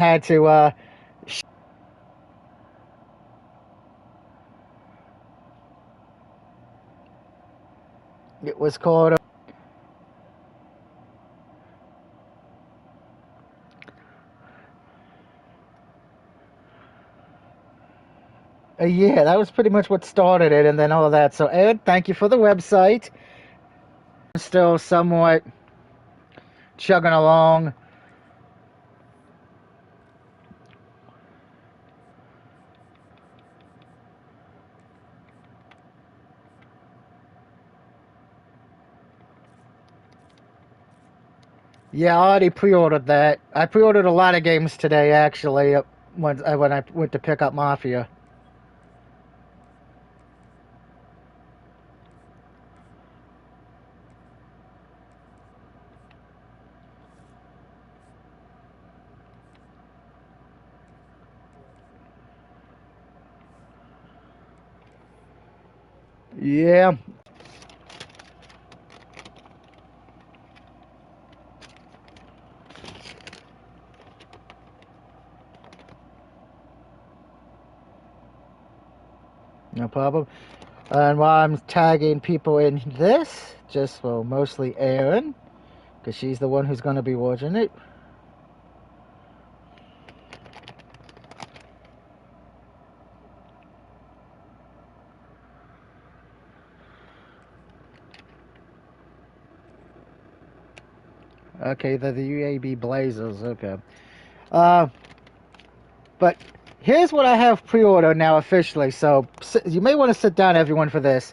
had to, it was called, yeah, that was pretty much what started it, and then all that. So, Ed, thank you for the website. I'm still somewhat chugging along. Yeah, I already pre-ordered that. I pre-ordered a lot of games today, actually, when I went to pick up Mafia. Yeah, no problem. And while I'm tagging people in this, just, well, mostly Erin, because she's the one who's going to be watching it. Okay, they're the UAB Blazers, okay. Uh, but here's what I have pre-ordered now officially, so you may want to sit down, everyone, for this.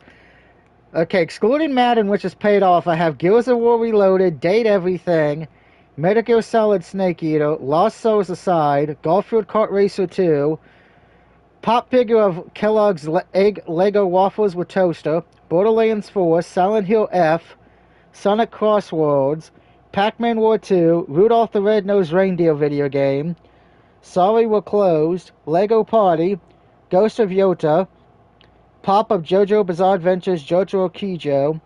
Okay, excluding Madden, which is paid off, I have Gears of War Reloaded, Date Everything, Metal Gear Solid Snake Eater, Lost Souls Aside, Garfield Kart Racer 2, Pop figure of Kellogg's Egg Lego Waffles with Toaster, Borderlands 4, Silent Hill F, Sonic Crossroads, Pac-Man War 2, Rudolph the Red-Nosed Reindeer video game, Sorry We're Closed, Lego Party, Ghost of Yota, Pop-Up JoJo Bizarre Adventures JoJo Kijo,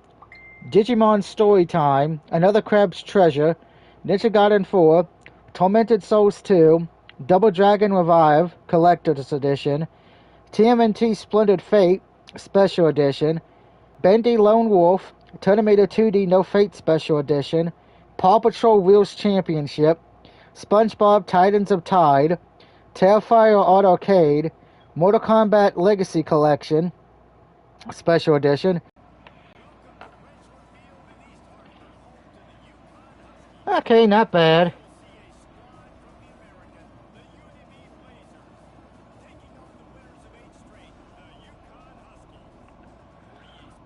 Digimon Storytime, Another Crab's Treasure, Ninja Gaiden 4, Tormented Souls 2, Double Dragon Revive, Collector's Edition, TMNT Splendid Fate, Special Edition, Bendy Lone Wolf, Terminator 2D No Fate Special Edition, Paw Patrol Wheels Championship, SpongeBob Titans of Tide, Terrifier Art Arcade, Mortal Kombat Legacy Collection, Special Edition. Okay, not bad.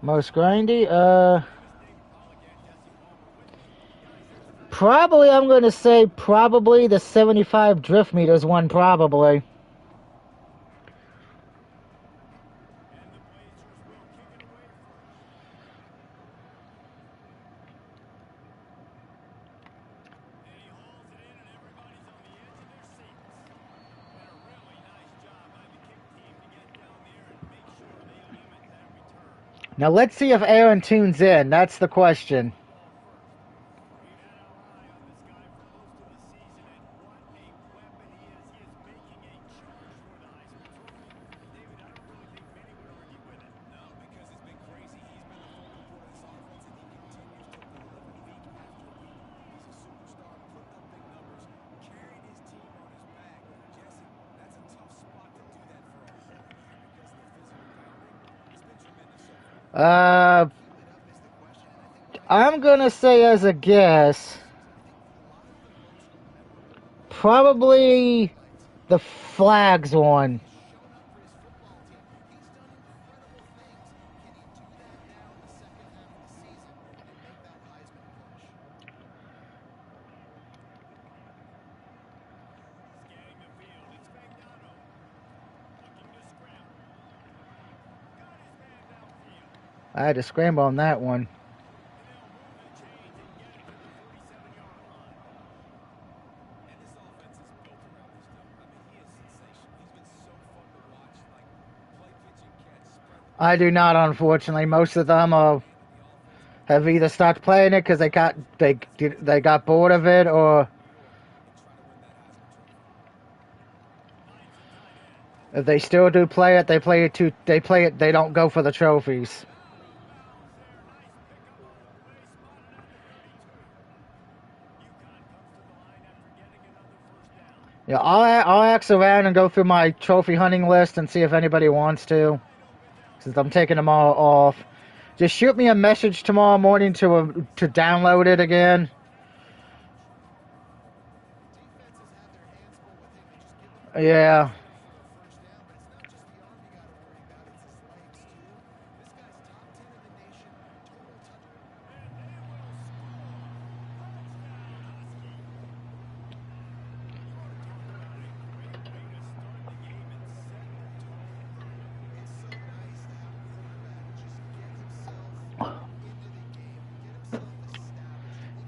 Most grindy, probably I'm going to say probably the 75 drift meters one, probably. Now let's see if Aaron tunes in. That's the question. Uh, I'm gonna say as a guess, probably the flags one. I had to scramble on that one. I do not, unfortunately. Most of them have either stopped playing it because they got bored of it, or If they still do play it, they play it. They don't go for the trophies. Yeah, I'll ask around and go through my trophy hunting list and see if anybody wants to, since I'm taking them all off. Just shoot me a message tomorrow morning to download it again. Yeah.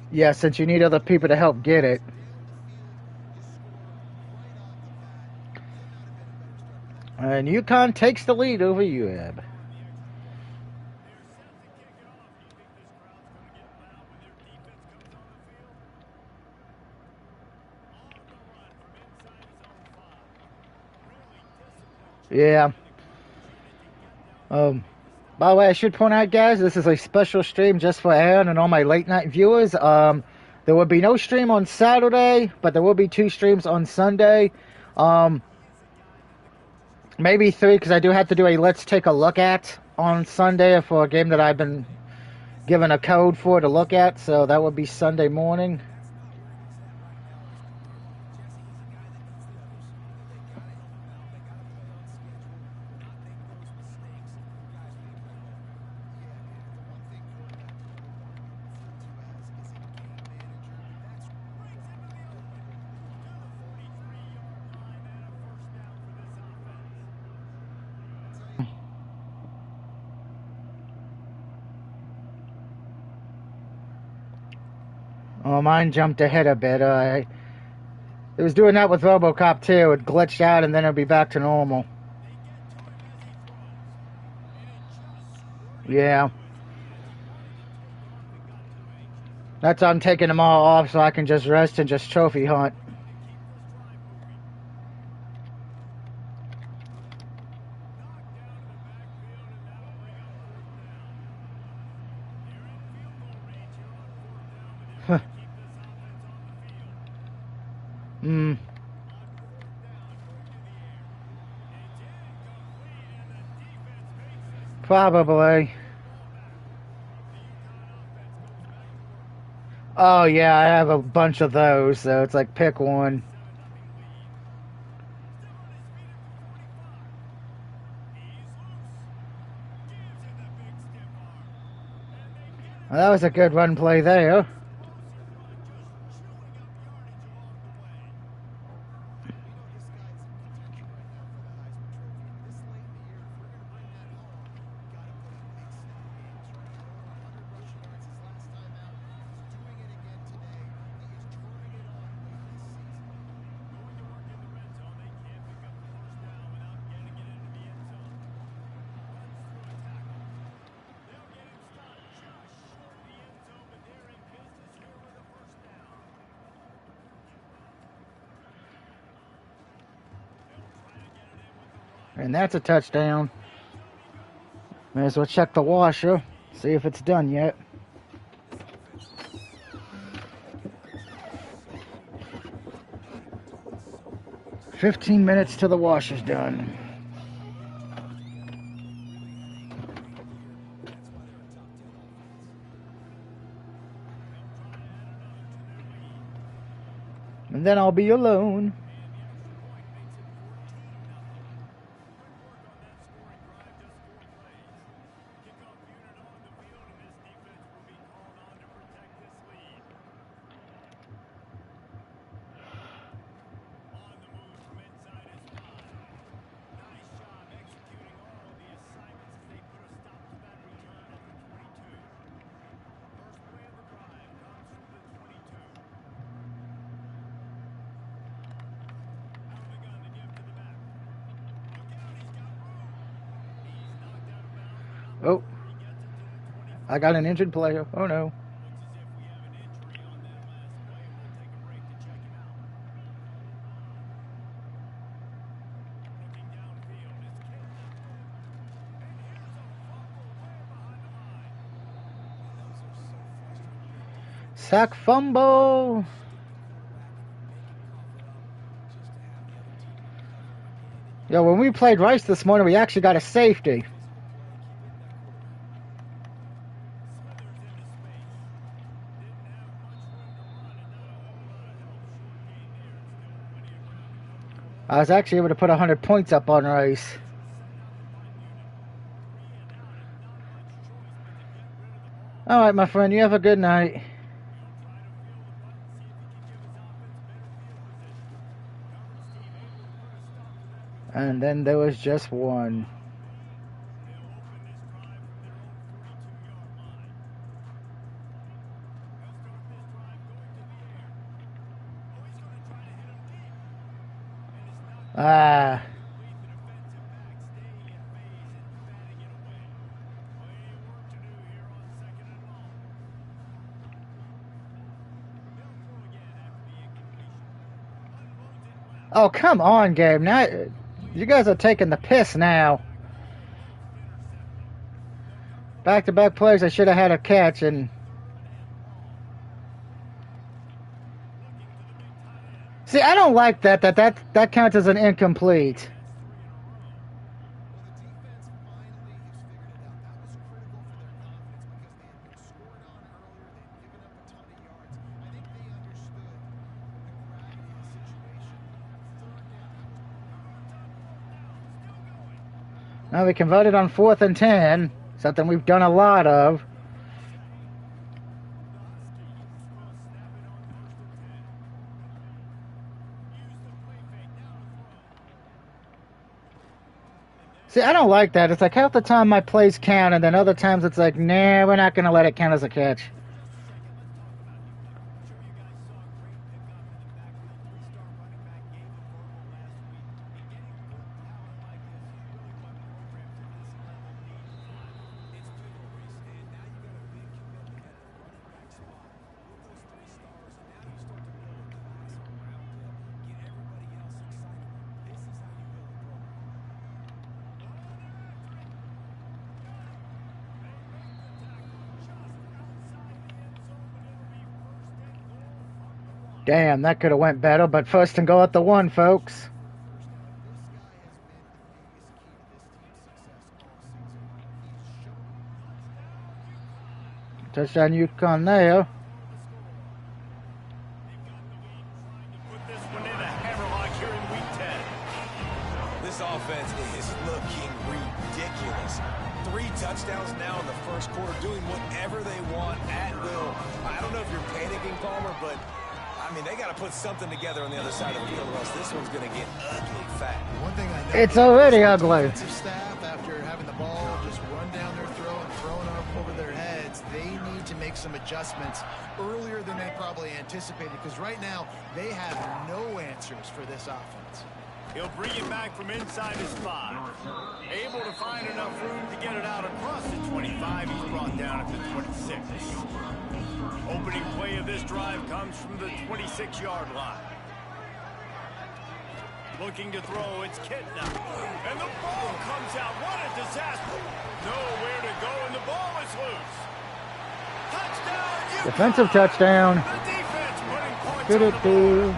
Yeah, since you need other people to help get it. And UConn takes the lead over UAB. Yeah. By the way, I should point out, guys, this is a special stream just for Aaron and all my late night viewers. There will be no stream on Saturday, but there will be 2 streams on Sunday. Maybe 3, because I do have to do a let's take a look at on Sunday for a game that I've been given a code for to look at. So that would be Sunday morning. Oh, mine jumped ahead a bit. It was doing that with RoboCop too. It glitched out and then it'll be back to normal. Yeah. That's why I'm taking them all off so I can just rest and just trophy hunt. Probably. Oh yeah, I have a bunch of those, so it's like pick one. Well, that was a good run play there. And that's a touchdown. May as well check the washer, see if it's done yet. "15 minutes till the washer's done." And then I'll be alone. Oh, I got an injured player. Oh no. Sack fumble. Yo, when we played Rice this morning, we actually got a safety. I was actually able to put 100 points up on Rice. All right, my friend, you have a good night. And then there was just one. Ah. Oh, come on, Gabe. Now, you guys are taking the piss now. Back-to-back plays, I should have had a catch, and... See, I don't like that counts as an incomplete. Now we converted on 4th and 10, something we've done a lot of. See, I don't like that. It's like half the time my plays count, and then other times it's like, nah, we're not going to let it count as a catch. Damn, that could have went better, but first and goal at the 1, folks. Touchdown Yukon there. This offense is looking ridiculous. 3 touchdowns now in the first quarter, doing whatever they want at will. I don't know if you're panicking, Palmer, but I mean, they got to put something together on the other side of the field, or else this one's going to get ugly fast. One thing I know, it's already ugly. Staff, after having the ball just run down their throat and thrown up over their heads, they need to make some adjustments earlier than they probably anticipated, because right now they have no answers for this offense. He'll bring it back from inside his 5. Able to find enough room to get it out across the 25. He's brought down at the 26. Opening play of this drive comes from the 26-yard line. Looking to throw, it's Kitna. And the ball comes out. What a disaster. Nowhere to go, and the ball is loose. Touchdown, Utah! Defensive touchdown. The defense putting points on the board.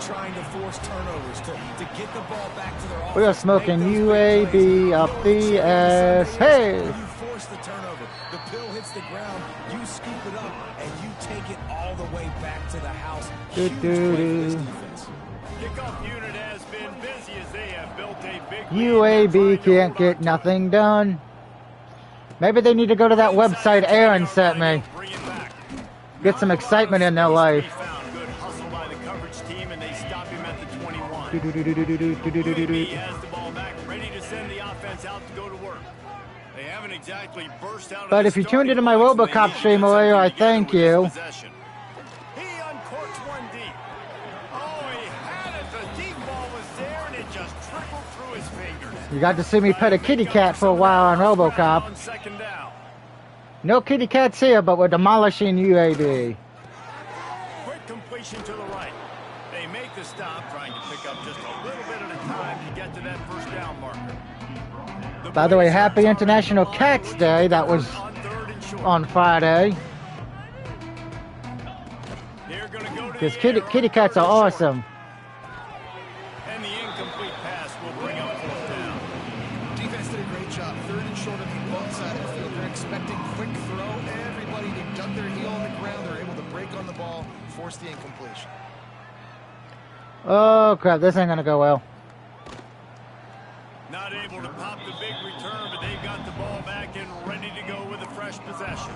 Trying to force turnovers to get the ball back to their offense. We are smoking UAB up the ass. Hey! You force the turnover. The pill hits the ground. You scoop it up, and you take it all the way back to the house. Huge play for this defense. Kickoff unit has been busy as they have built a big UAB can't get nothing done. Maybe they need to go to that website Aaron sent me. Get some excitement in their life. Good hustle by the coverage team, and they stop him at the 21. He has the ball back, ready to send the offense out to go to work. They haven't exactly burst out. But if you tuned into my RoboCop stream earlier, I thank you. He uncorks one deep. Oh, he had it. The deep ball was there, and it just trickled through his fingers. You got to see me pet a kitty cat for a while on RoboCop. On second down. No kitty cats here, but we're demolishing UAB. Quick completion to the right. They make the stop, trying to pick up just a little bit at a time to get to that first down marker. By the way, happy International Cats Day. That was short. on Friday. They're going to go to Because the kitty air on cats are 3rd and short. awesome. And the incomplete pass will bring up 4th down. Defense did a great job. 3rd and short on the long side of the field. They're expecting quick throw. Everybody, they dug their heel on the ground. They're able to break on the ball, force the incompletion. Oh, crap. This ain't going to go well. Not able to pop the big return, but they've got the ball back and ready to go with a fresh possession.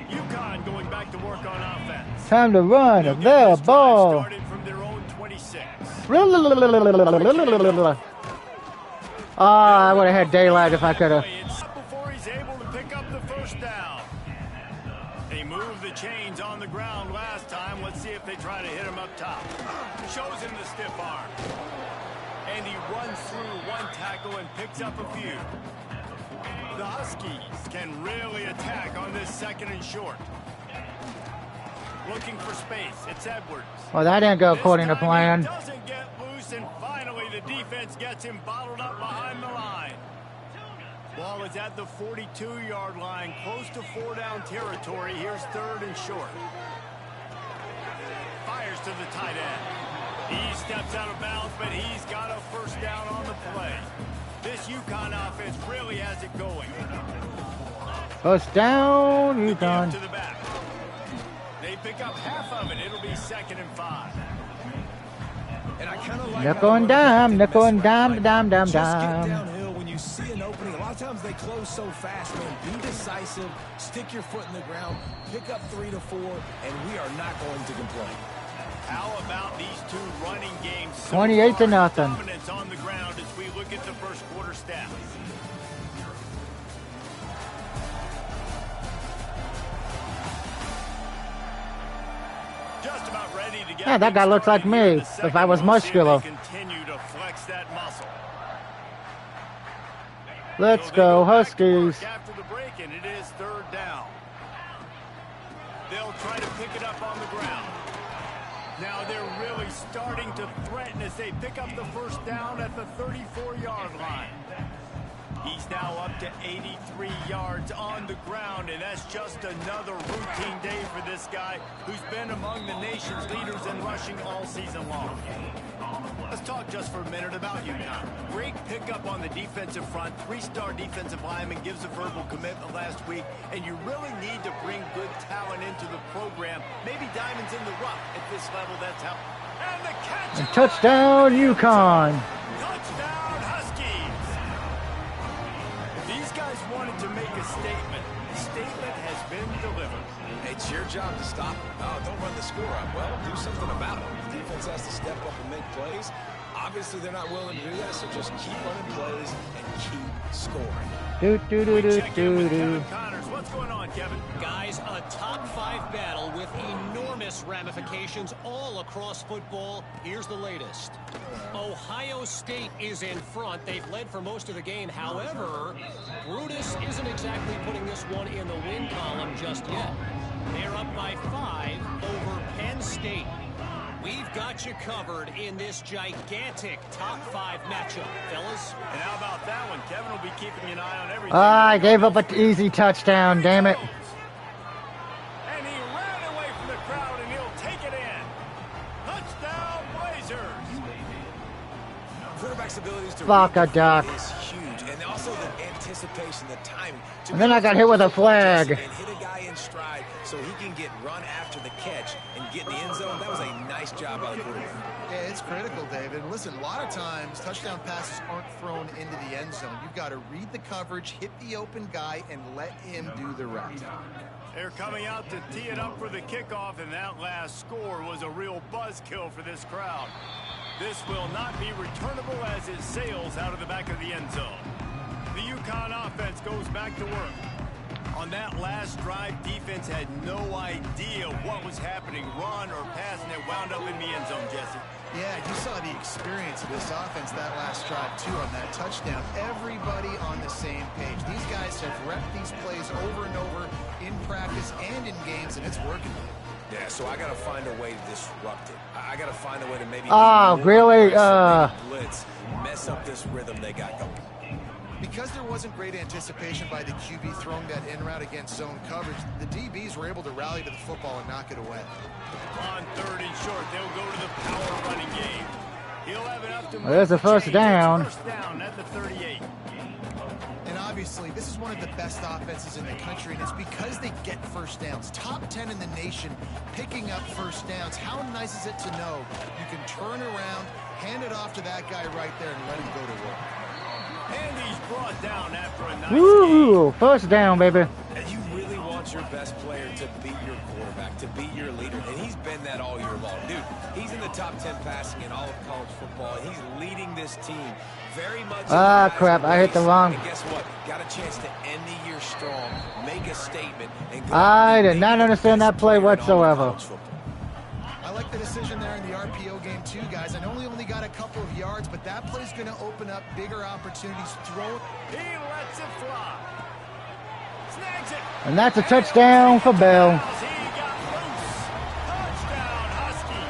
UConn going back to work on offense. Time to run They'll the get this drive ball. started from their own 26. I would have had daylight if I could have. It's before he's able to pick up the 1st down. They moved the chains on the ground last time. Let's see if they try to hit him up top. Shows him the stiff arm. And he runs through one tackle and picks up a few. The Huskies can really attack on this 2nd and short. Looking for space. It's Edwards. Well, that didn't go according to This time plan. he doesn't get loose, and finally the defense gets him bottled up behind the line. Ball is at the 42-yard line, close to 4-down territory. Here's 3rd and short. Fires to the tight end. He steps out of bounds, but he's got a 1st down on the play. This UConn offense really has it going. First down, The give UConn. to the back. They pick up half of it. It'll be 2nd and 5. And I kind of like Nickel and dime, nickel and dime, dime, dime, Just get dime. downhill when you see an opening. A lot of times they close so fast, man. Be decisive, stick your foot in the ground, pick up 3 to 4, and we are not going to complain. How about these two running games? 28 to nothing. Dominance on the ground as we look at the 1st quarter stats. Just about ready to get Yeah, that guy looks like started here in me, the if second. I was We'll see if they muscular. continue to flex that muscle. Let's So they go, back to work Huskies. after the break, and it is 3rd down. They'll try to pick it up on the ground. Now they're really starting to threaten as they pick up the 1st down at the 34-yard line. He's now up to 83 yards on the ground, and that's just another routine day for this guy who's been among the nation's leaders in rushing all season long. Let's talk just for a minute about UConn. Great pickup on the defensive front. 3-star defensive lineman gives a verbal commitment last week, and you really need to bring good talent into the program. Maybe diamonds in the rough at this level. That's how. And the catch. And touchdown, UConn. Touchdown, Huskies. These guys wanted to make a statement. The statement has been delivered. It's your job to stop them. Oh, don't run the score up. Well, do something about it. The defense has to step up and make plays. Obviously, they're not willing to do that, so just keep running plays and keep scoring. Do, do, do, do, Check in with do, do. Kevin Connors. What's going on, Kevin? Guys, a top 5 battle with enormous ramifications all across football. Here's the latest. Ohio State is in front. They've led for most of the game. However, Brutus isn't exactly putting this one in the win column just yet. They're up by 5 over Penn State. We've got you covered in this gigantic top 5 matchup, fellas. And how about that one? Kevin will be keeping an eye on everything. I gave up an easy touchdown, damn it. And he ran away from the crowd, and he'll take it in. Touchdown, Blazers. Quarterback's abilities to Fuck read a the duck. field is huge, and also the anticipation, the timing. To And then I got hit with a flag. And hit a guy in stride so he can get run after the catch and get in the end zone. That was a nice job by the quarterback. Yeah, it's critical, David. Listen, a lot of times touchdown passes aren't thrown into the end zone. You've got to read the coverage, hit the open guy, and let him do the rest. They're coming out to tee it up for the kickoff, and that last score was a real buzzkill for this crowd. This will not be returnable as it sails out of the back of the end zone. The UConn offense goes back to work. On that last drive, defense had no idea what was happening, run or pass, and it wound up in the end zone, Jesse. Yeah, you saw the experience of this offense that last drive, too, on that touchdown. Everybody on the same page. These guys have repped these plays over and over in practice and in games, and it's working. Yeah, so I got to find a way to disrupt it. I got to find a way to maybe Oh, be more really? aggressive, maybe blitz, mess up this rhythm they got going. Because there wasn't great anticipation by the QB throwing that in route against zone coverage, the DBs were able to rally to the football and knock it away. On 3rd and short, they'll go to the power running game. He'll have enough to move. There's a first down. First down at the 38. And obviously, this is one of the best offenses in the country, and it's because they get first downs. Top 10 in the nation picking up first downs. How nice is it to know you can turn around, hand it off to that guy right there, and let him go to work. And he's brought down after a nice Woo! First down, baby. And you really want your best player to beat your quarterback, to beat your leader, and he's been that all year long. Dude, he's in the top 10 passing in all of college football, and he's leading this team very much. Ah, crap, I hit the wrong. And guess what? Got a chance to end the year strong, make a statement, and go I did not understand that play whatsoever. I like the decision there in the RPO game too, guys. I know he only got a couple of yards, but that play's going to open up bigger opportunities. Throw it. He lets it fly. Snags it. And that's a touchdown for Bell. He got loose. Touchdown, Husky.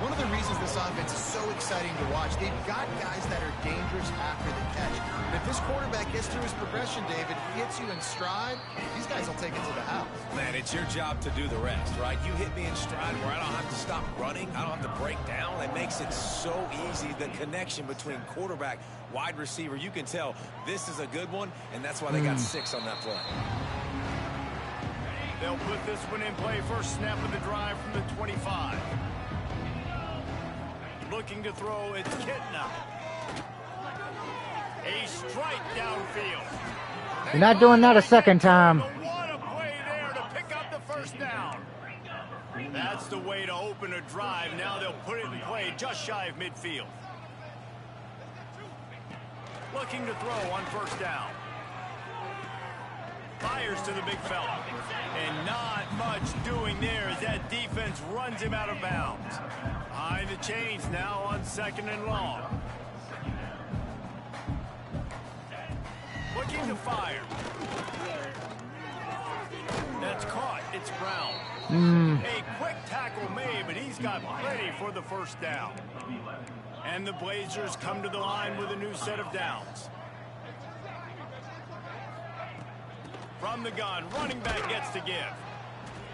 One of the reasons this offense is so exciting to watch, they've got guys that are dangerous after the catch. And if this quarterback gets through his progression, David, hits you in stride, these guys will take it to the house. Man, it's your job to do the rest, right? You hit me in stride where I don't have to stop running. I don't have to break down. It makes it so easy. The connection between quarterback, wide receiver, you can tell this is a good one, and that's why they got 6 on that play. They'll put this one in play. First snap of the drive from the 25. Looking to throw, it's Kitna. A strike downfield. You're not doing that a second time. What a play there to pick up the first down. That's the way to open a drive. Now they'll put it in play just shy of midfield. Looking to throw on first down. Fires to the big fella. And not much doing there as that defense runs him out of bounds. Behind the chains now on 2nd and long. Looking to fire. That's caught. It's Brown. A quick tackle made, but he's got plenty for the first down. And the Blazers come to the line with a new set of downs. From the gun, running back gets to give.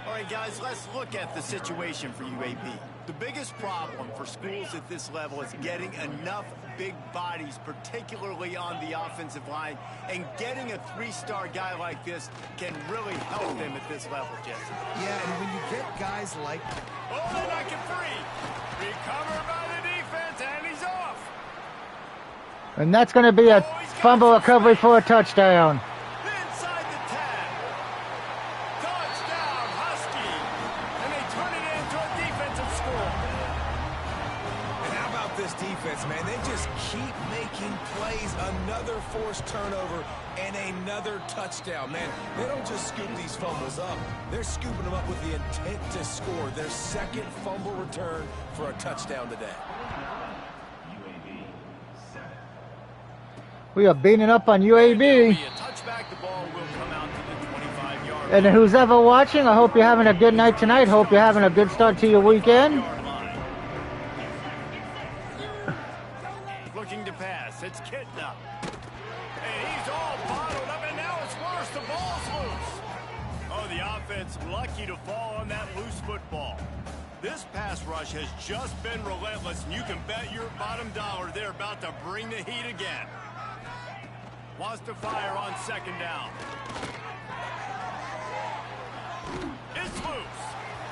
All right, guys, let's look at the situation for UAB. The biggest problem for schools at this level is getting enough big bodies, particularly on the offensive line, and getting a 3-star guy like this can really help them at this level, Jesse. Yeah, and when you get guys like... Oh, they knock it free. Recovered by the defense, and he's off. And that's going to be a fumble recovery for a touchdown. Inside the tag. Touchdown, Husky. And they turn it into a defensive score. And how about this defense, man? They just keep making plays. Another forced turnover and another touchdown, man. They don't just scoop these fumbles up. They're scooping them up with the intent to score. Their 2nd fumble return for a touchdown today. We are beating up on UAB. And who's ever watching, I hope you're having a good night tonight. Hope you're having a good start to your weekend. Looking to pass. It's Kitna. And he's all bottled up, and now it's worse. The ball's loose. Oh, the offense lucky to fall on that loose football. This pass rush has just been relentless, and you can bet your bottom dollar they're about to bring the heat again. Wants to fire on 2nd down. It's loose.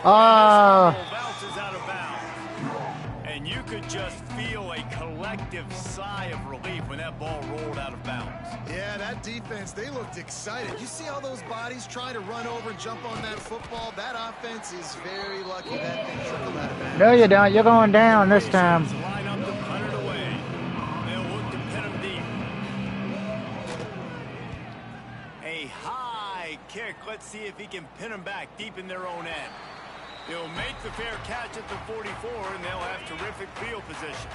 Bounces out of bounds. And you could just feel a collective sigh of relief when that ball rolled out of bounds. Yeah, that defense, they looked excited. You see all those bodies trying to run over and jump on that football? That offense is very lucky that thing trickled out of bounds. No, you don't. You're going down this time. Line up to punt it away. They'll look to pin him deep. A high kick. Let's see if he can pin him back deep in their own end. He'll make the fair catch at the 44, and they'll have terrific field position.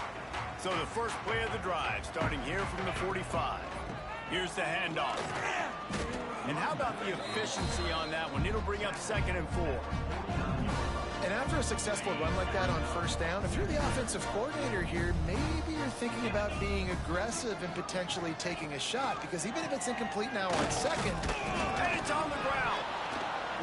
So the first play of the drive, starting here from the 45. Here's the handoff. And how about the efficiency on that one? It'll bring up 2nd and 4. And after a successful run like that on first down, if you're the offensive coordinator here, maybe you're thinking about being aggressive and potentially taking a shot, because even if it's incomplete now on second, And it's on the ground.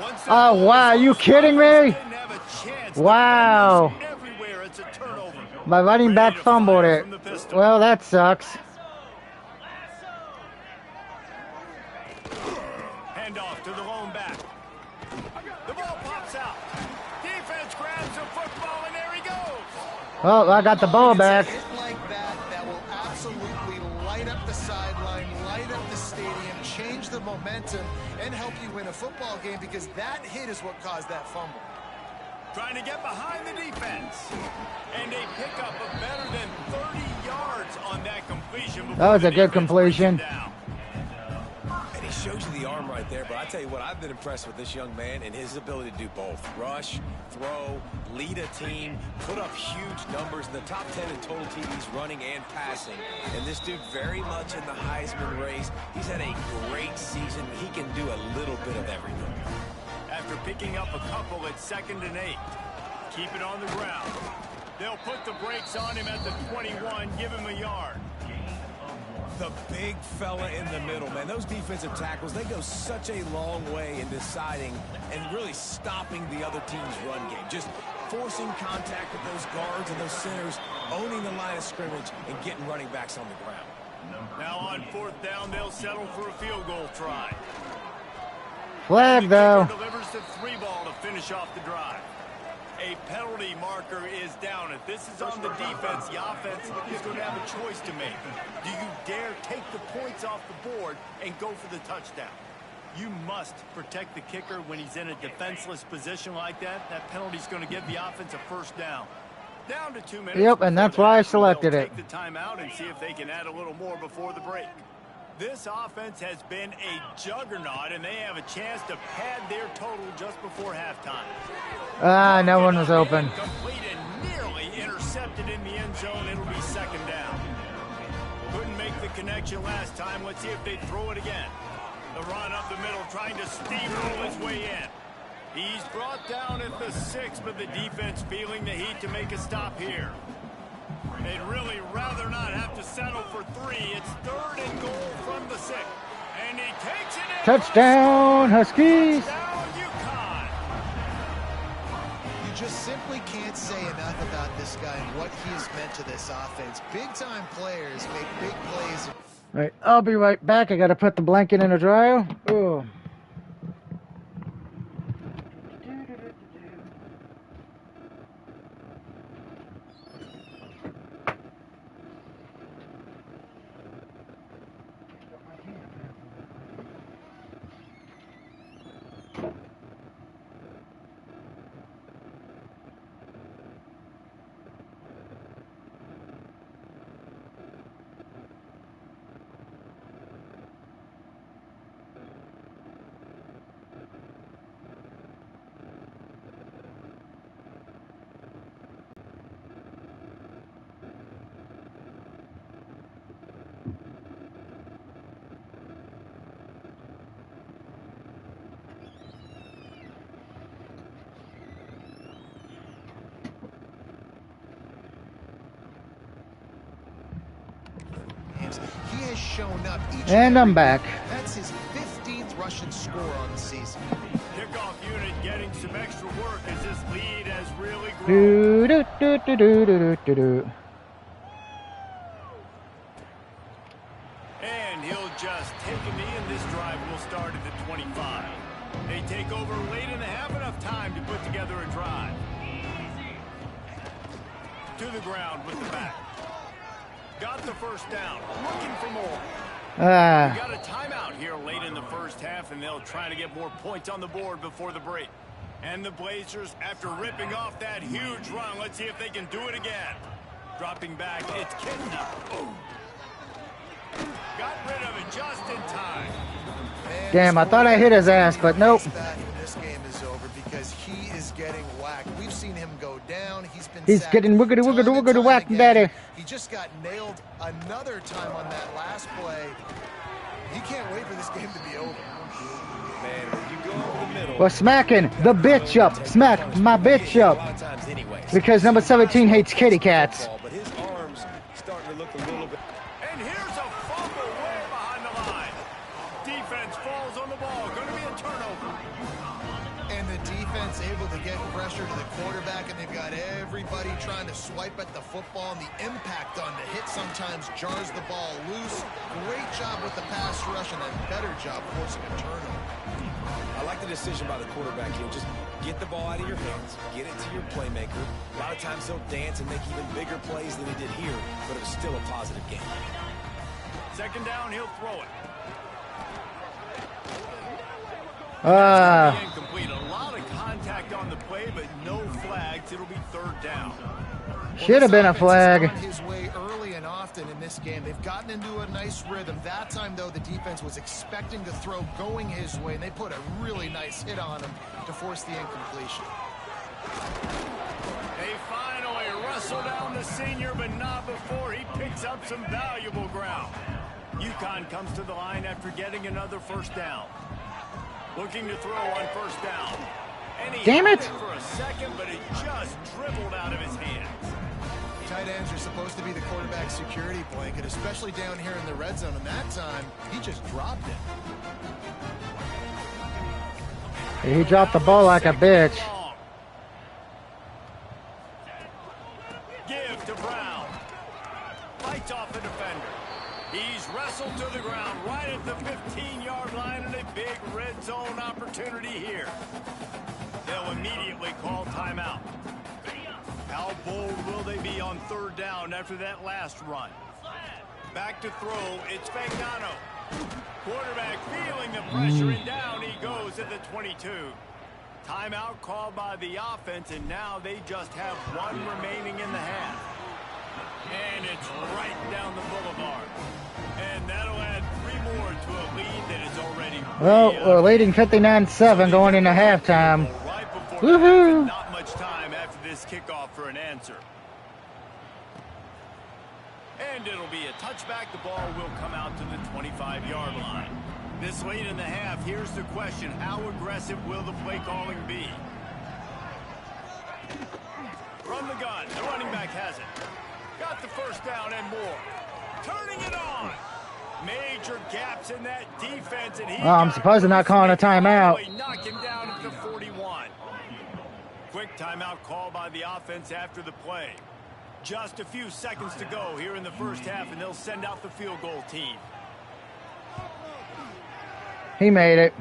Once that Oh, ball wow. Are is you loose, kidding the offense me? didn't have a chance. Wow. Defenders everywhere. It's a turnover. My running back Ready to fumbled fire it. from the pistol. Well, that sucks. Hand off to the lone back. The ball pops out. Defense grabs the football, and there he goes. Oh, I got the ball back. It's a hit like that will absolutely light up the sideline, light up the stadium, change the momentum, and help you win a football game, because that hit is what caused that fumble. Trying to get behind the defense. And a pickup of better than 30 yards on that completion. That was a good completion. And he shows you the arm right there, but I tell you what, I've been impressed with this young man and his ability to do both. Rush, throw, lead a team, put up huge numbers in the top 10 in total TDs running and passing. And this dude very much in the Heisman race. He's had a great season. He can do a little bit of everything. After picking up a couple at 2nd and 8. Keep it on the ground. They'll put the brakes on him at the 21, give him a yard. The big fella in the middle, man. Those defensive tackles, they go such a long way in deciding and really stopping the other team's run game. Just forcing contact with those guards and those centers, owning the line of scrimmage, and getting running backs on the ground. Now on 4th down, they'll settle for a field goal try. Flag, though. Delivers the 3-ball to finish off the drive. A penalty marker is down. If this is on the defense, the offense is going to have a choice to make. Do you dare take the points off the board and go for the touchdown? You must protect the kicker when he's in a defenseless position like that. That penalty is going to give the offense a 1st down. Down to 2 minutes. Yep, and that's why I selected it. Take the timeout and see if they can add a little more before the break. This offense has been a juggernaut, and they have a chance to pad their total just before halftime. Ah, no one was open. Complete and nearly intercepted in the end zone. It'll be 2nd down. Couldn't make the connection last time. Let's see if they throw it again. The run up the middle, trying to steamroll his way in. He's brought down at the 6, but the defense feeling the heat to make a stop here. They'd really rather not have to settle for 3. It's 3rd and goal from the 6. And he takes it in. Touchdown, Huskies. Touchdown, UConn. You just simply can't say enough about this guy and what he's meant to this offense. Big-time players make big plays. All right, I'll be right back. I got to put the blanket in the dryer. Oh. He has shown up each And I'm every back. week. That's his 15th rushing score on the season. Kickoff unit getting some extra work as this lead has really Do, grown. do, do, do, do, do, do, do. And he'll just take a knee, and this drive will start at the 25. They take over late and have enough time to put together a drive. To the ground with the back. Got the 1st down. Looking for more. We got a timeout here late in the first half, and they'll try to get more points on the board before the break. And the Blazers, after ripping off that huge run, let's see if they can do it again. Dropping back, it's Kitna. Got rid of it just in time. Man, Damn, I thought I hit his ass, but nope. back when this game is over, because he is getting whacked. We've seen him go down. He's sacked getting wiggity, time wiggity, and wiggity time whacked, again. daddy. He just got nailed another time on that last play. He can't wait for this game to be over. Man, when you We're smacking the bitch up. Smack my bitch up. Because number 17 hates kitty cats. But his arms starting to look a little bit. And here's a fumble way behind the line. Defense falls on the ball. Going to be a turnover. And the defense able to get pressure to the quarterback, and they've got everybody trying to swipe at the football, and the impact on the hit sometimes jars the ball loose. Great job with the pass rush, and a better job forcing a turnover. I like the decision by the quarterback here. Just get the ball out of your hands, get it to your playmaker. A lot of times he'll dance and make even bigger plays than he did here, but it was still a positive game. Second down, he'll throw it. Incomplete. A lot of contact on the play, but no flags. It'll be third down. Should have been a flag. His way early and often in this game. They've gotten into a nice rhythm. That time, though, the defense was expecting to throw going his way, and they put a really nice hit on him to force the incompletion. They finally wrestle down the senior, but not before he picks up some valuable ground. UConn comes to the line after getting another first down. Looking to throw on first down. And he Damn it! for a second, but it just dribbled out of his hands. Tight ends are supposed to be the quarterback's security blanket, especially down here in the red zone, and that time, he just dropped it. He dropped the ball like a bitch. Give to Brown. Fights off the defender. He's wrestled to the ground right at the 15-yard line, and a big red zone opportunity here. They'll immediately call timeout. How bold will they be on third down after that last run? Back to throw, it's Fagnano. Quarterback feeling the pressure, and down he goes at the 22. Timeout called by the offense, and now they just have one remaining in the half. And it's right down the boulevard. And that'll add 3 more to a lead that is already... Well, we're leading 59-7 going into halftime. Woohoo! Not much time after this kickoff for an answer. And it'll be a touchback. The ball will come out to the 25-yard line. This late in the half, here's the question. How aggressive will the play calling be? From the gun, the running back has it. Got the first down and more. Turning it on. Major gaps in that defense, and he I'm surprised they're not calling a timeout. Knock him down at the 41. Quick timeout call by the offense after the play. Just a few seconds to go here in the first half, and they'll send out the field goal team. He made it.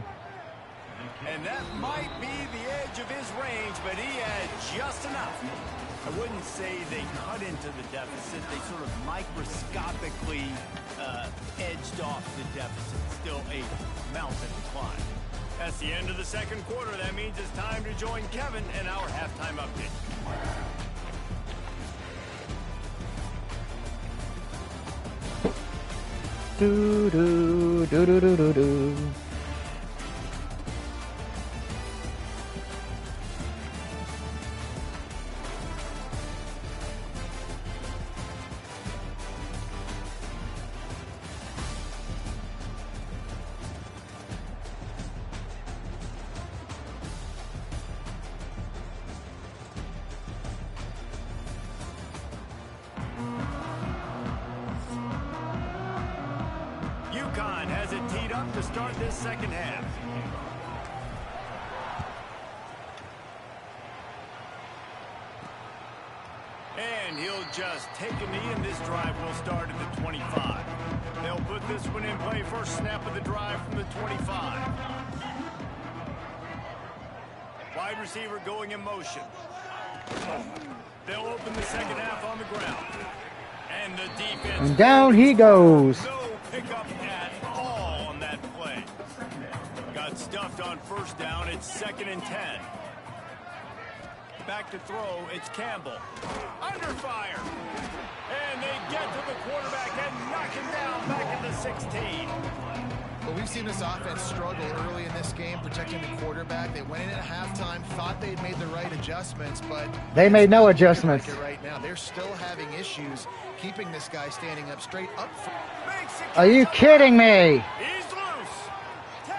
And that might be the edge of his range, but he had just enough. I wouldn't say they cut into the deficit. They sort of microscopically edged off the deficit. Still a mountain to climb. That's the end of the second quarter. That means it's time to join Kevin and our halftime update. Do do do do do do do. UConn has it teed up to start this second half. And he'll just take a knee, and this drive will start at the 25. They'll put this one in play. First snap of the drive from the 25. Wide receiver going in motion. They'll open the second half on the ground. And the defense... And down he goes. No pickup at all on that play. Got stuffed on first down. It's 2nd and 10. Back to throw. It's Campbell. Under fire. And they get to the quarterback and knock him down back at the 16. Well, we've seen this offense struggle early in this game protecting the quarterback. They went in at halftime, thought they'd made the right adjustments, but they made no adjustments. Right now, they're still having issues keeping this guy standing up straight up. Are you kidding me? He's loose. 10.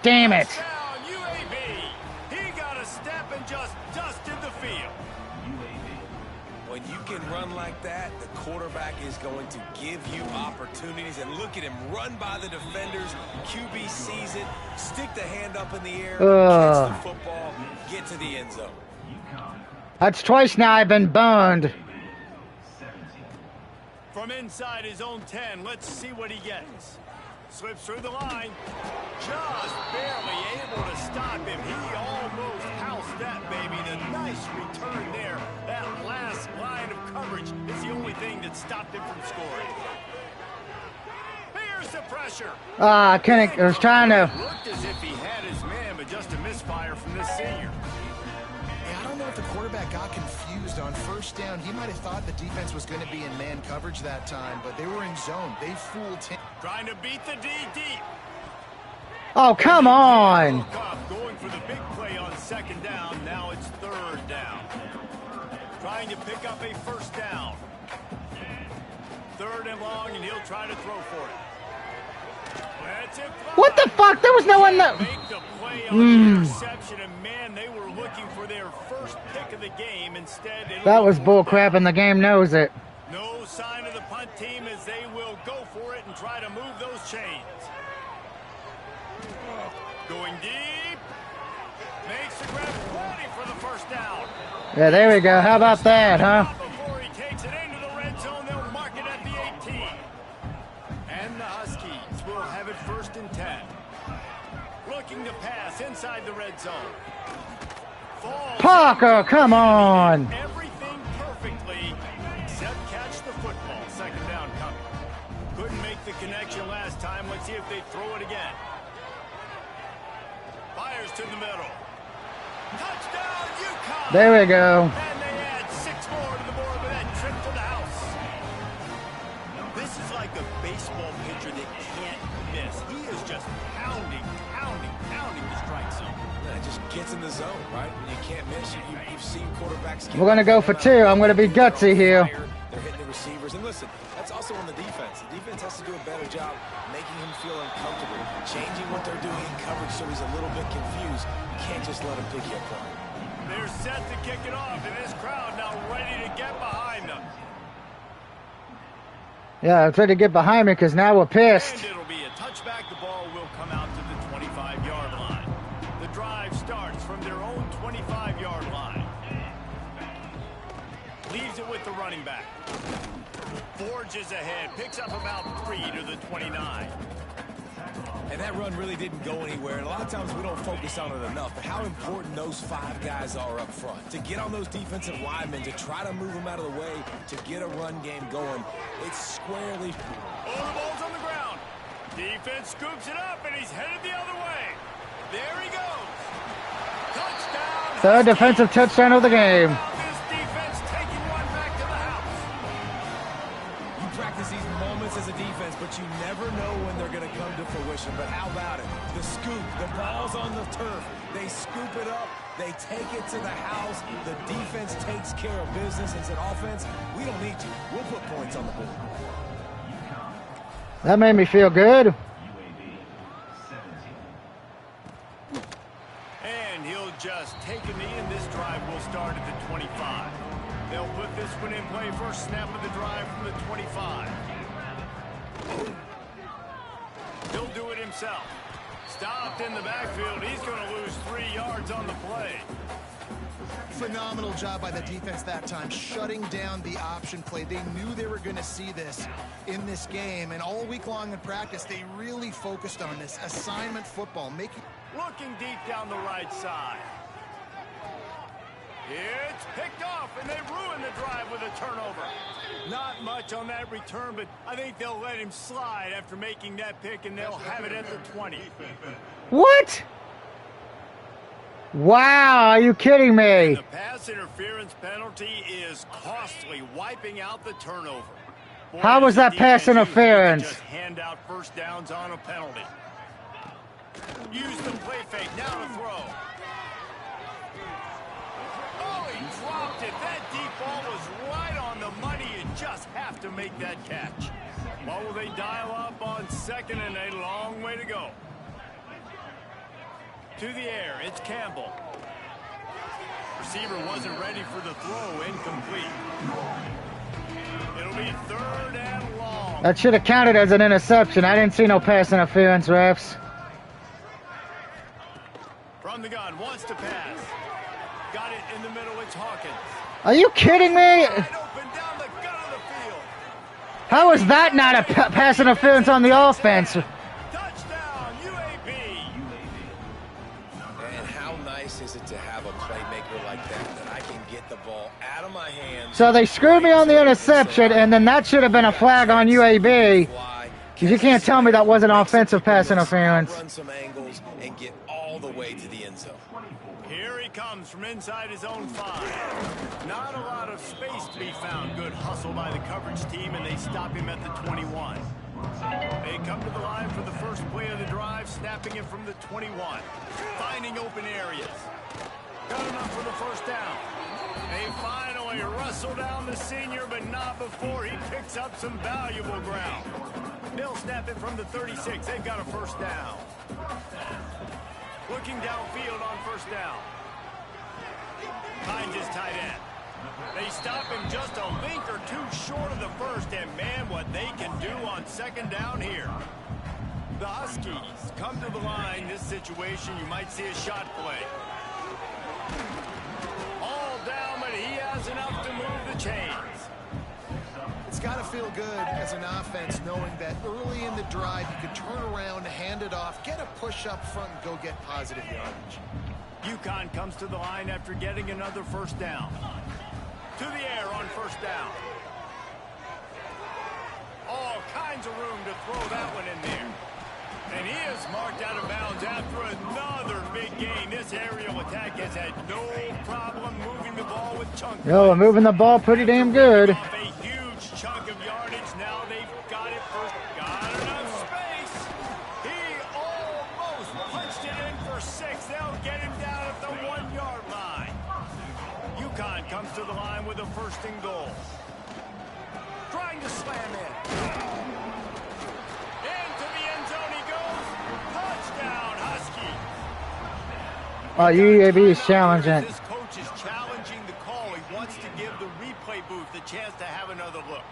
Damn it. Down When you can run like that, the quarterback is going to give you opportunities. And look at him run by the defenders. QB sees it, stick the hand up in the air, catch the football, get to the end zone. That's twice now I've been burned. From inside his own 10, let's see what he gets. Slips through the line. Just barely able to stop him. He almost housed that baby. The nice return there. That last line of coverage is the only thing that stopped him from scoring. Here's the pressure. I was trying to. Looked as if he had his man, but just a misfire from this senior. I don't know if the quarterback got confused on first down. He might have thought the defense was going to be in man coverage that time, but they were in zone. They fooled him. Trying to beat the D deep. Oh, come on. Going for the big play on second down. Now it's third down. Trying to pick up a first down. Third and long, and he'll try to throw for it. That's it. What the fuck? There was no one that. Make the play on the interception, and man, they were looking for their first pick of the game. Instead, That was bullcrap, and the game knows it. No sign of the punt team as they will go for it and try to move those chains. Going deep. Makes the grab plenty for the first down. Yeah, there we go. How about that, huh? Before he takes it into the red zone, they'll mark it at the 18. And the Huskies will have it first and 10. Looking to pass inside the red zone. Falls Parker, come on. everything perfectly except catch the football. Second down coming. Couldn't make the connection last time. Let's see if they throw it again. Fires to the middle. Touchdown, UConn! There we go. And they add 6 more to the board with that trip to the house. This is like a baseball pitcher that can't miss. He is just pounding the strike zone. Yeah, it just gets in the zone, right? When you can't miss, you've seen quarterbacks. We're going to go for 2. I'm going to be gutsy here. They're hitting the receivers. And listen, that's also on the defense. The defense has to do a better job making him feel uncomfortable, changing what they're doing in coverage so he's a little bit confused. You can't just let him pick you apart. They're set to kick it off, and this crowd now ready to get behind them. Yeah, I'm trying to get behind me because now we're pissed. And it'll be a touchback. The ball will come out to the 25-yard line. The drive starts from their own 25-yard line. Leaves it with the running back. Forges ahead, picks up about 3 to the 29. And that run really didn't go anywhere. And a lot of times we don't focus on it enough. But how important those 5 guys are up front. To get on those defensive linemen, to try to move them out of the way, to get a run game going. It's squarely. Oh, the ball's on the ground. Defense scoops it up, and he's headed the other way. There he goes. Touchdown. Third defensive touchdown of the game. This defense taking one back to the house. You practice these moments as a defense, but you never know when they're going to come to fruition. But how about it? The scoop, the ball's on the turf. They scoop it up. They take it to the house. The defense takes care of business and said, offense, we don't need you. We'll put points on the board. That made me feel good. And he'll just take a knee, and this drive will start at the 25. They'll put this one in play. First snap of the drive from the 25. He'll do it himself. Stopped in the backfield. He's going to lose 3 yards on the play. Phenomenal job by the defense that time, shutting down the option play. They knew they were going to see this in this game, and all week long in practice, they really focused on this assignment football. Looking deep down the right side. It's picked off, and they ruin the drive with a turnover. Not much on that return, but I think they'll let him slide after making that pick, and they'll have it at the 20. What? Wow, are you kidding me? The pass interference penalty is costly, wiping out the turnover. Boy, How was that pass interference? Just hand out first downs on a penalty. Use the play fake, now to throw. Oh, he dropped it. That deep ball was right on the money. You just have to make that catch. What will they dial up on second and a long way to go? To the air, it's Campbell. receiver wasn't ready for the throw. Incomplete. It'll be 3rd and long. That should have counted as an interception. I didn't see no pass interference, refs. From the gun, wants to pass. Got it in the middle, it's Hawkins. Are you kidding me? Wide open down the gut of the field. How is that not a pass interference on the offense? Touchdown, UAB. And how nice is it to have a playmaker like that I can get the ball out of my hands. So they screwed me on the interception, and then that should have been a flag on UAB. Because you can't tell me that wasn't offensive pass interference. Run some angles and get all the way to the end zone. Here he comes from inside his own 5. Not a lot of space to be found. Good hustle by the coverage team, and they stop him at the 21. They come to the line for the first play of the drive, snapping it from the 21. Finding open areas. Got enough for the first down. They finally wrestle down the senior, but not before he picks up some valuable ground. They'll snap it from the 36. They've got a first down. Looking downfield on first down. Finds his tight end. They stop him just a link or two short of the first, and man, what they can do on 2nd down here. The Huskies come to the line. This situation, you might see a shot play. All down, but he has enough to move the chains. It's got to feel good as an offense knowing that early in the drive you could turn around, hand it off, get a push up front, and go get positive yardage. UConn comes to the line after getting another first down. To the air on first down. All kinds of room to throw that one in there. And he is marked out of bounds after another big gain. This aerial attack has had no problem moving the ball with chunk. Yo, we're moving the ball pretty damn good. Off a huge chunk of yardage. Now they've got it first. Got enough space. He almost punched it in for 6. They'll get him down at the 1-yard line. UConn comes to the line with a 1st and goal. Trying to slam in. Into the end zone he goes. Touchdown, Husky. UAB is challenging. This coach is challenging the call. He wants to give the replay booth the chance to have another look.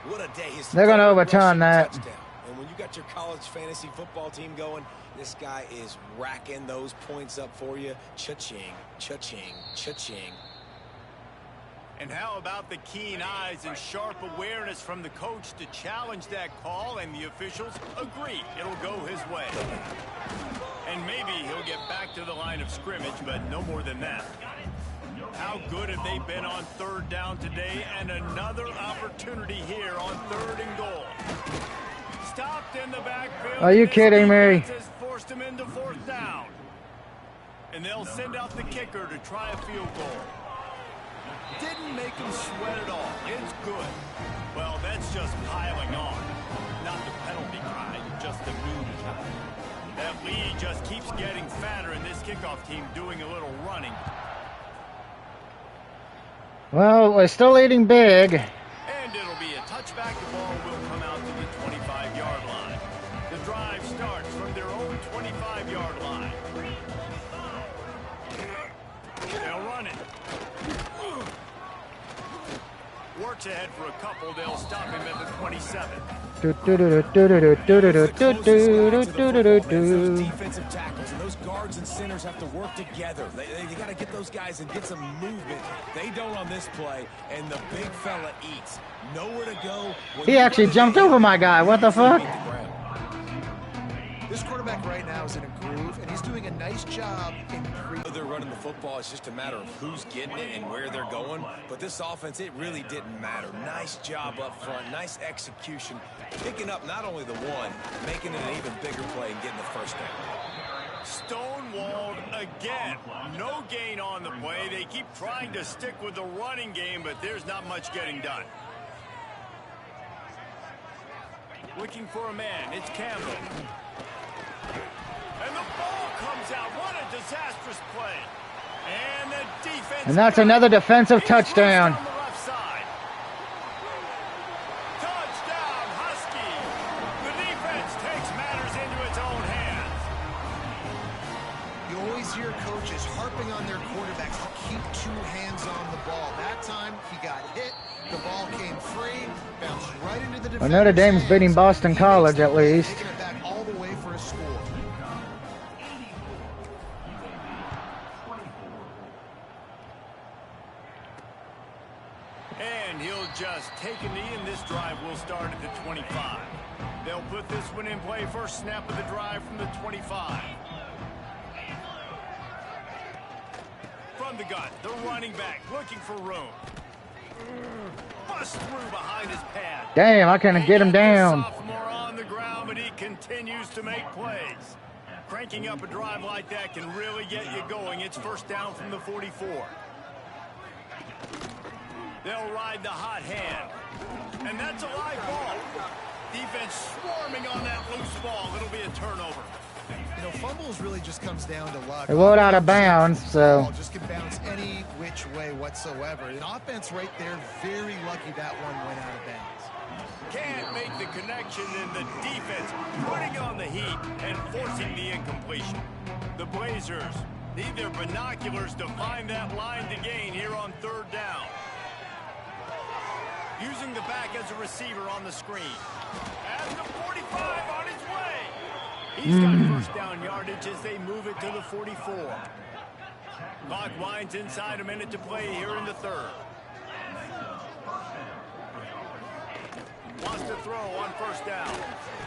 What a day. They're going to overturn that. Touchdown. And when you got your college fantasy football team going, this guy is racking those points up for you. Cha-ching, cha-ching, cha-ching. And how about the keen eyes and sharp awareness from the coach to challenge that call, and the officials agree it'll go his way. And maybe he'll get back to the line of scrimmage, but no more than that. How good have they been on 3rd down today, and another opportunity here on 3rd and goal. Stopped in the backfield. Are you kidding me? Has forced him into 4th down. And they'll send out the kicker to try a field goal. Didn't make him sweat at all. It's good. Well, that's just piling on. Not the penalty cry, just the mood. That lead just keeps getting fatter, and this kickoff team doing a little running. Well, we're still leading big. And it'll be a touchback. The ball will come out to the 25-yard line. The drive starts from their own 25-yard line. They'll run it. Works ahead for a couple. They'll stop him at the 27. Those defensive tackles and those guards and centers have to work together. They got to get those guys and get some movement. They don't on this play, and the big fella eats. Nowhere to go. He actually jumped over my guy. What the fuck? This quarterback right now is in a groove, and he's doing a nice job in They're running the football. It's just a matter of who's getting it and where they're going. But this offense, it really didn't matter. Nice job up front. Nice execution. Picking up not only the one, making it an even bigger play and getting the first down. Stonewalled again. No gain on the play. They keep trying to stick with the running game, but there's not much getting done. Looking for a man. It's Campbell. And the ball comes out. What a disastrous play. And the defense. And that's another defensive touchdown. On the left side. Touchdown, Husky. The defense takes matters into its own hands. You always hear coaches harping on their quarterbacks. got hit. The ball came free, bounced right into the defender's Notre Dame's beating hands. Boston He College makes at the play, least. taking it back all the way for a score. And he'll just take a knee, and this drive will start at the 25. They'll put this one in play. First snap of the drive from the 25. From the gun, the running back looking for room. Bust through behind his pad. Damn, I couldn't get him down. Sophomore on the ground, but he continues to make plays. Cranking up a drive like that can really get you going. It's first down from the 44. They'll ride the hot hand. And that's a live ball. Defense swarming on that loose ball. It'll be a turnover. You know, fumbles really just comes down to luck. It rolled out of bounds, so. Just can bounce any which way whatsoever. An offense right there, very lucky that one went out of bounds. Can't make the connection, and the defense putting on the heat and forcing the incompletion. The Blazers need their binoculars to find that line to gain here on third down. Using the back as a receiver on the screen. At the 45 on his way. He's got first down yardage as they move it to the 44. Clock winds inside, a minute to play here in the third. Wants to throw on first down.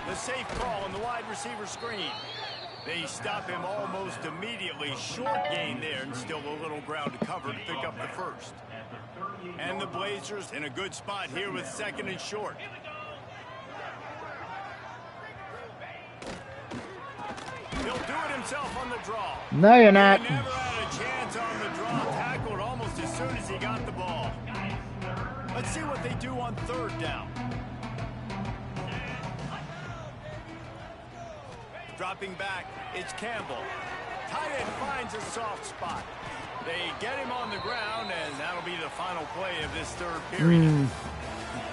The safe call on the wide receiver screen. They stop him almost immediately. Short gain there, and still a little ground to cover to pick up the first. And the Blazers in a good spot here with second and short. He'll do it himself on the draw. No, you're not. He never had a chance on the draw. Tackled almost as soon as he got the ball. Let's see what they do on third down. Dropping back, it's Campbell. Tight end finds a soft spot. They get him on the ground, and that'll be the final play of this third period.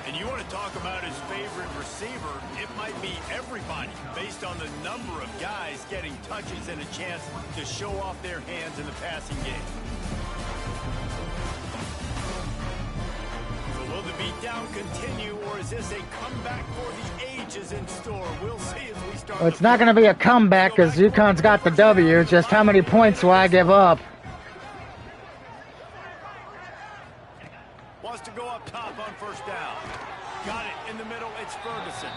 And you want to talk about his favorite receiver, it might be everybody based on the number of guys getting touches and a chance to show off their hands in the passing game. So will the beatdown continue, or is this a comeback for the ages in store? We'll see as we start. Well, it's not going to be a comeback because UConn's got the W. It's just how many points will I give up? Wants to go up top on first down. Got it in the middle. It's Ferguson.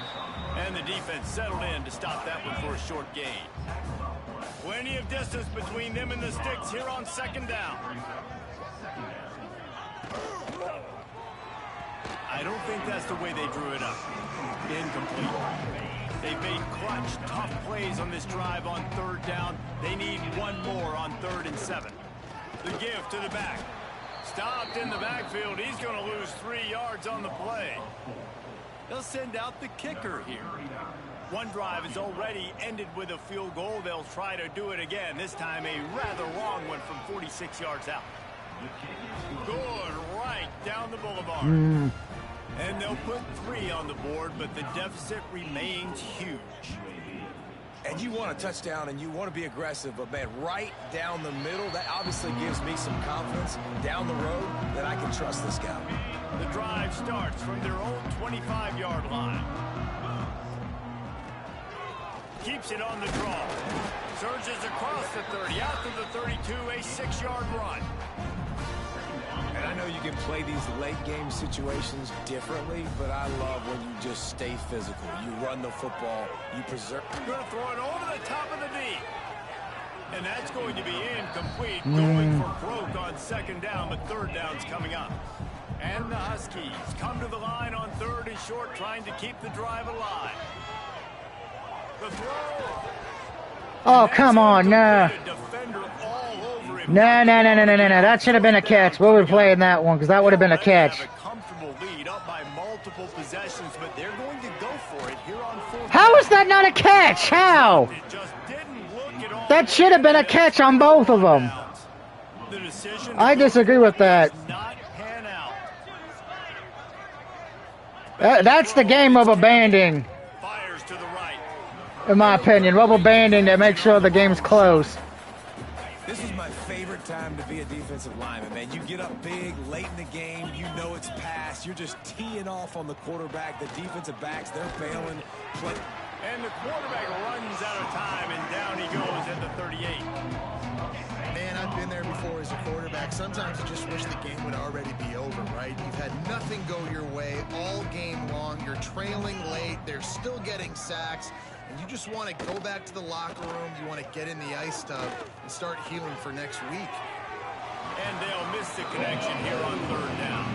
And the defense settled in to stop that one for a short gain. Plenty of distance between them and the sticks here on second down. I don't think that's the way they drew it up. Incomplete. They've made clutch, tough plays on this drive on third down. They need one more on 3rd and 7. The give to the back. Stopped in the backfield. He's going to lose 3 yards on the play. They'll send out the kicker here. One drive is already ended with a field goal. They'll try to do it again. This time a rather long one from 46 yards out. Good right down the boulevard. And they'll put 3 on the board, but the deficit remains huge. And you want a touchdown and you want to be aggressive, but man, right down the middle, that obviously gives me some confidence down the road that I can trust this guy. The drive starts from their own 25-yard line. Keeps it on the draw. Surges across the 30, out to the 32, a 6-yard run. And I know you can play these late-game situations differently, but I love when you just stay physical. You run the football, you preserve. Going to throw it over the top of the D. And that's going to be incomplete. Going for broke on second down, but third down's coming up. And the Huskies come to the line on 3rd and short, trying to keep the drive alive. The throw. Oh, come on, no. No. That should have been a catch. We were playing that one because that would have been a catch. Have a comfortable lead up by multiple possessions, but they're going to go for it here on 4th. How is that not a catch? How? It just didn't look at all. That should have been a catch on both of them. The decision I disagree with that. does not pan out. That's the game rubber banding, Fires to the right. in my opinion. Rubber banding to make sure the game's close. This is my favorite time to be a defensive lineman, man. You get up big late in the game. You know it's past. You're just teeing off on the quarterback. The defensive backs, they're bailing. And the quarterback runs out of time, and down he goes at the 38. Man, I've been there before as a quarterback. Sometimes you just wish the game would already be over, right? You've had nothing go your way all game long. You're trailing late. They're still getting sacks. And you just want to go back to the locker room. You want to get in the ice tub and start healing for next week. And they'll miss the connection here on third down.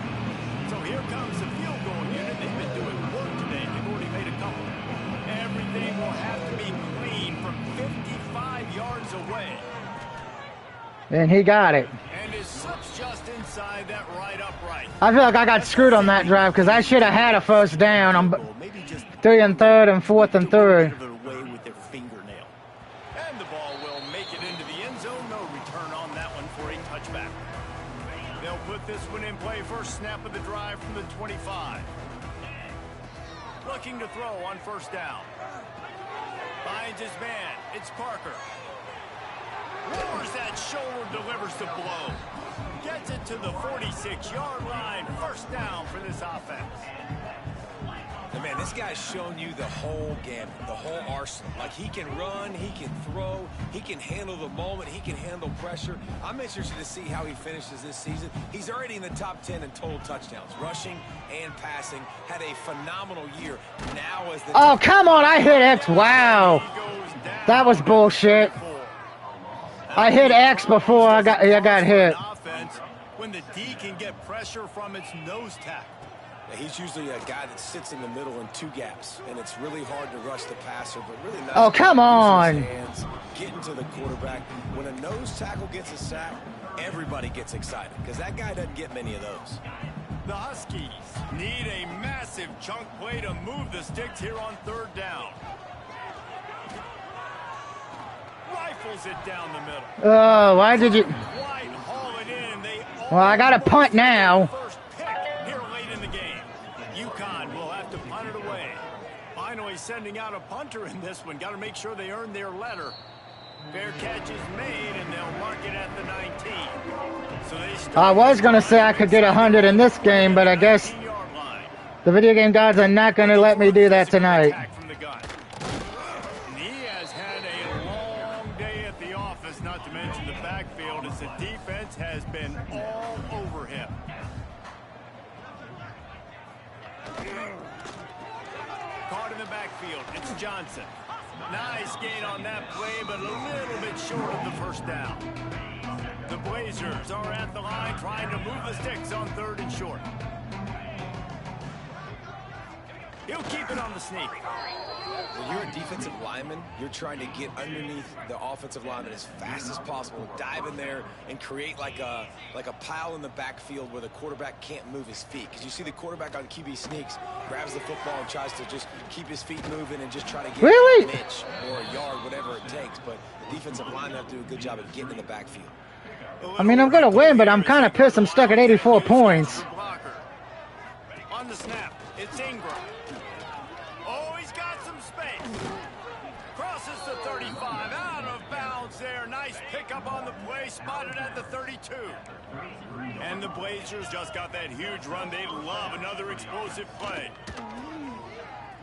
So here comes the field goal unit. They've been doing work today. They've already made a couple. Everything will have to be clean from 55 yards away. And he got it. And is slips just inside that right upright. I feel like I got screwed on that drive because I should have had a first down on 3rd and 3rd and 4th and 3rd. With their fingernail. And the ball will make it into the end zone. No return on that one for a touchback. They'll put this one in play. First snap of the drive from the 25. Looking to throw on first down. Finds his man. It's Parker. Lowers that shoulder, delivers the blow. Gets it to the 46-yard line. First down for this offense. And man, this guy's shown you the whole gamut, the whole arsenal. Like, he can run, he can throw, he can handle the moment, he can handle pressure. I'm interested to see how he finishes this season. He's already in the top 10 in total touchdowns, rushing and passing. Had a phenomenal year. Now as the Oh, come on, I hit X. Wow. That was bullshit. I hit X before I got hit. Offense when the D can get pressure from its nose tackle. He's usually a guy that sits in the middle in two gaps, and it's really hard to rush the passer, but really nice. Oh, come on. Hands, getting to the quarterback. When a nose tackle gets a sack, everybody gets excited because that guy doesn't get many of those. The Huskies need a massive chunk play to move the sticks here on third down. Rifles it down the middle. Oh, why did you? White haul it in. Well, I got a punt now. First pick here late in the game. UConn will have to punt it away. Finally sending out a punter in this one. Got to make sure they earn their letter. Fair catch is made, and they'll mark it at the 19. So they I was going to say I could get 100 in this game, but I guess the video game gods are not going to let me do that tonight. He has had a long day at the office, not to mention the backfield, as the defense has been all over him. Caught in the backfield, it's Johnson. Nice gain on that play, but a little bit short of the first down. The Blazers are at the line trying to move the sticks on third and short. He'll keep it on the sneak. When you're a defensive lineman, you're trying to get underneath the offensive lineman as fast as possible, dive in there and create like a pile in the backfield where the quarterback can't move his feet. Because you see the quarterback on QB sneaks, grabs the football and tries to just keep his feet moving and just try to get an inch or a yard, whatever it takes. But the defensive linemen have to do a good job of getting in the backfield. I mean, I'm going to win, but I'm kind of pissed I'm stuck at 84 points. On the snap, it's Ingram. Oh, he's got some space. Crosses the 35, out of bounds there. Nice pickup on the play, spotted at the 32. And the Blazers just got that huge run. They love another explosive play.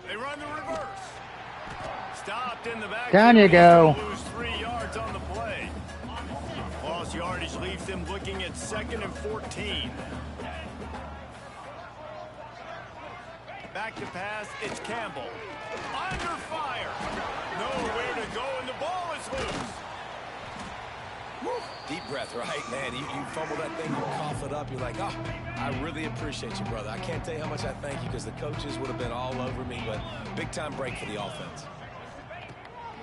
They run the reverse. Stopped in the back. Down you go. Lose 3 yards on the play. Lost yardage leaves them looking at 2nd and 14. Back to pass, it's Campbell. Under fire. Nowhere to go, and the ball is loose. Deep breath, right, man? You fumble that thing, you cough it up, you're like, oh, I really appreciate you, brother. I can't tell you how much I thank you because the coaches would have been all over me, but big-time break for the offense.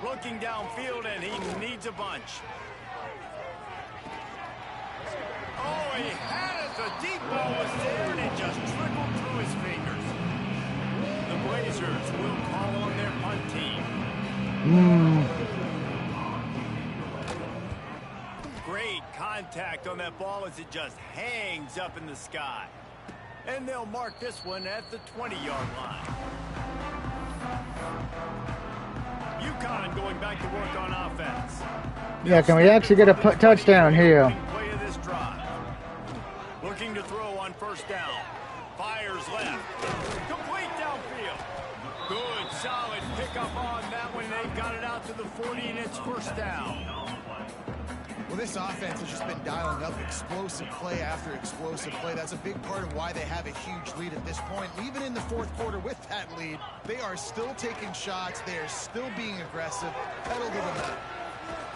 Looking downfield, and he needs a bunch. Oh, he had it. The deep ball was there, and it just trickled through his fingers. The Blazers will call on their punt team. Great contact on that ball as it just hangs up in the sky. And they'll mark this one at the 20-yard line. UConn going back to work on offense. Yeah, can we actually get a touchdown here? Play of this drive. Looking to throw on first down. Fires left. Complete downfield. Good, solid pickup on that one. They've got it out to the 40, and it's first down. Well, this offense has just been dialing up explosive play after explosive play. That's a big part of why they have a huge lead at this point. Even in the fourth quarter with that lead, they are still taking shots. They are still being aggressive. Pedal to the metal.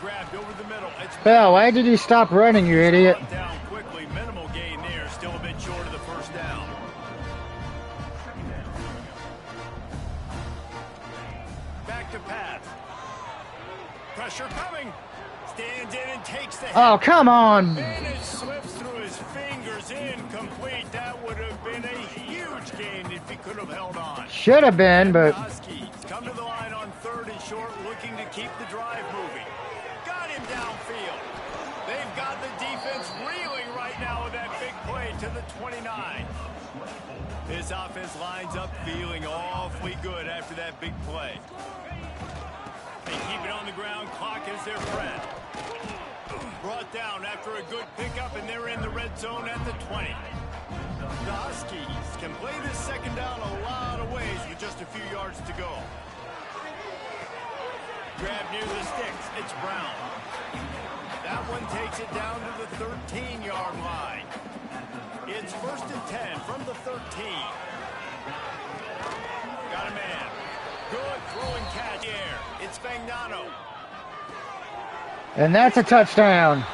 Grabbed over the middle. It's Bell, why did you stop running, you idiot? down quickly. Minimal gain there. Still a bit short of the first down. Back to pass. Pressure coming. Stands in and takes the hit. Oh, come on. Finish slips through his fingers. Incomplete. That would have been a huge gain if he could have held on. Should have been, but... Huskies come to the line on 3rd and short, looking to keep the drive moving. Got him downfield. They've got the defense reeling right now with that big play to the 29. This offense lines up feeling awfully good after that big play. They keep it on the ground. Clock is their friend. Brought down after a good pickup, and they're in the red zone at the 20. The Huskies can play this second down a lot of ways with just a few yards to go. Grab near the sticks. It's Brown. That one takes it down to the 13-yard line. It's 1st and 10 from the 13. Got a man. Good throwing catch here. It's Fagnano. And that's a touchdown.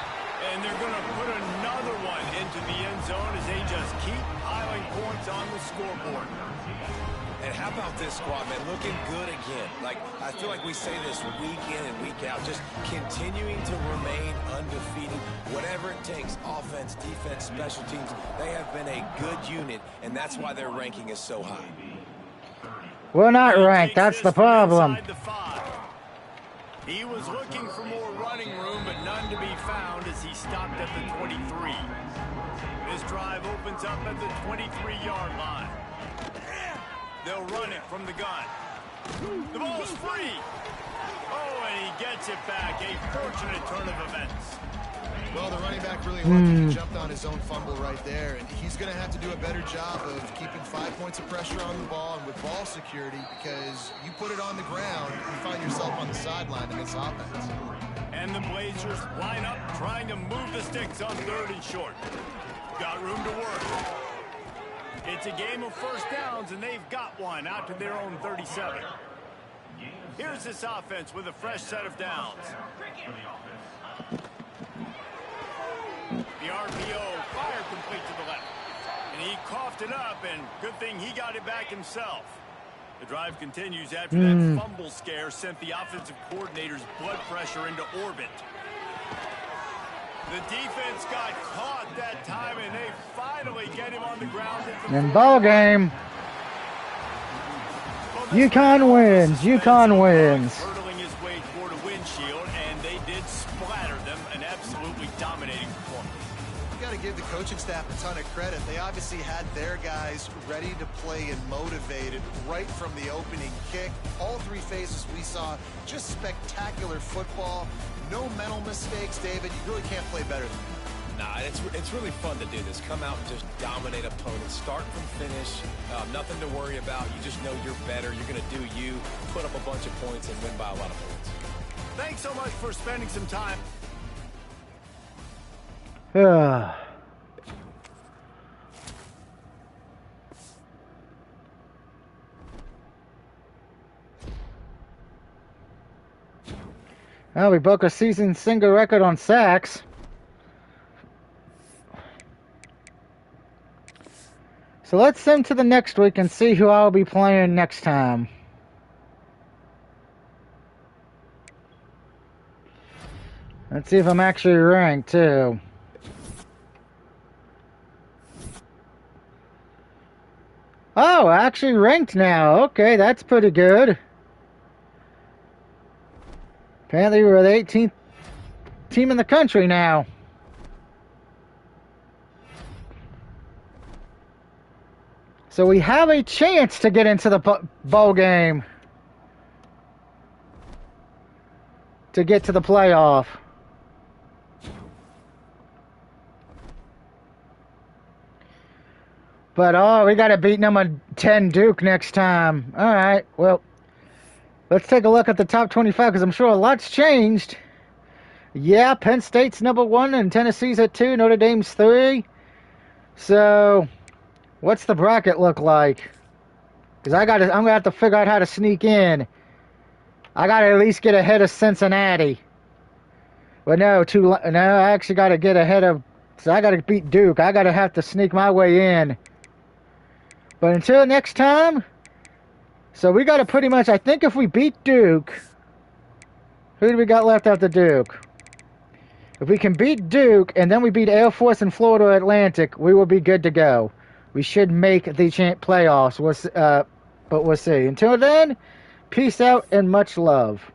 And they're going to put another one into the end zone as they just keep piling points on the scoreboard. And how about this squad, man? Looking good again. Like, I feel like we say this week in and week out, just continuing to remain undefeated. Whatever it takes, offense, defense, special teams, they have been a good unit, and that's why their ranking is so high. We're not ranked, that's the problem. He was looking for more running room, but none to be found as he stopped at the 23. This drive opens up at the 23-yard line. They'll run it from the gun. The ball's free. Oh, and he gets it back. A fortunate turn of events. Well, the running back really lucky. He jumped on his own fumble right there, and he's going to have to do a better job of keeping 5 points of pressure on the ball and with ball security, because you put it on the ground, you find yourself on the sideline in this offense. And the Blazers line up trying to move the sticks on 3rd and short. Got room to work. It's a game of first downs, and they've got one out to their own 37. Here's this offense with a fresh set of downs. The RPO fire complete to the left. And he coughed it up, and good thing he got it back himself. The drive continues after that fumble scare sent the offensive coordinator's blood pressure into orbit. The defense got caught that time, and they finally get him on the ground. In ball game. UConn wins. UConn wins. Hurtling his way toward a windshield, and they did splatter them, an absolutely dominating performance. You got to give the coaching staff a ton of credit. They obviously had their guys ready to play and motivated right from the opening kick. All 3 phases we saw, just spectacular football. No mental mistakes, David. You really can't play better than that. Nah, it's really fun to do this. Come out and just dominate opponents. Start from finish. Nothing to worry about. You just know you're better. You're going to do you, put up a bunch of points, and win by a lot of points. Thanks so much for spending some time. Well, we broke a season single record on sacks. So let's sim to the next week and see who I'll be playing next time. Let's see if I'm actually ranked too. Oh, actually ranked now. Okay, that's pretty good. Apparently we're the 18th team in the country now. So we have a chance to get into the bowl game. to get to the playoff. But, oh, we got to beat number 10 Duke next time. All right, well, let's take a look at the top 25 because I'm sure a lot's changed. Yeah, Penn State's number 1 and Tennessee's at 2. Notre Dame's 3. So, what's the bracket look like? Because I'm going to have to figure out how to sneak in. I got to at least get ahead of Cincinnati. But no, I actually got to get ahead of... So I got to beat Duke. I got to have to sneak my way in. But until next time, so we got to pretty much, I think if we beat Duke, who do we got left after Duke? If we can beat Duke and then we beat Air Force and Florida Atlantic, we will be good to go. We should make the playoffs, but we'll see. Until then, peace out and much love.